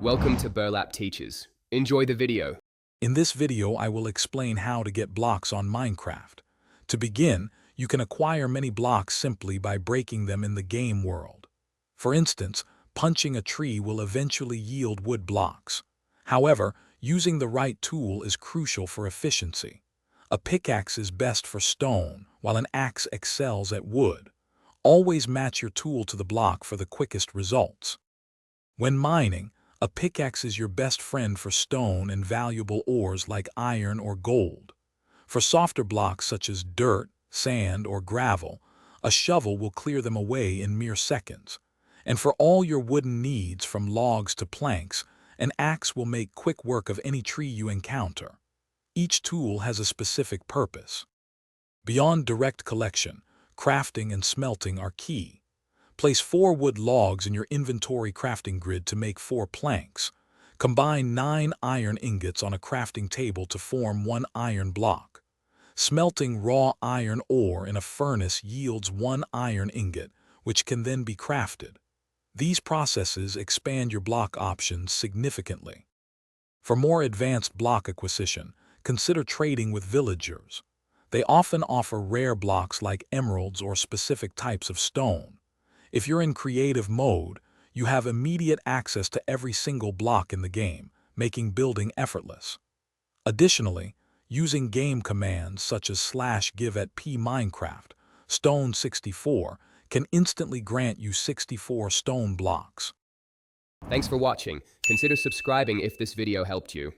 Welcome to Burlap Teachers. Enjoy the video. In this video, I will explain how to get blocks on Minecraft. To begin, you can acquire many blocks simply by breaking them in the game world. For instance, punching a tree will eventually yield wood blocks. However, using the right tool is crucial for efficiency. A pickaxe is best for stone, while an axe excels at wood. Always match your tool to the block for the quickest results. When mining, a pickaxe is your best friend for stone and valuable ores like iron or gold. For softer blocks such as dirt, sand, or gravel, a shovel will clear them away in mere seconds. And for all your wooden needs from logs to planks, an axe will make quick work of any tree you encounter. Each tool has a specific purpose. Beyond direct collection, crafting and smelting are key. Place 4 wood logs in your inventory crafting grid to make 4 planks. Combine 9 iron ingots on a crafting table to form 1 iron block. Smelting raw iron ore in a furnace yields 1 iron ingot, which can then be crafted. These processes expand your block options significantly. For more advanced block acquisition, consider trading with villagers. They often offer rare blocks like emeralds or specific types of stone. If you're in creative mode, you have immediate access to every single block in the game, making building effortless. Additionally, using game commands such as /give@p_minecraft stone 64 can instantly grant you 64 stone blocks. Thanks for watching. Consider subscribing if this video helped you.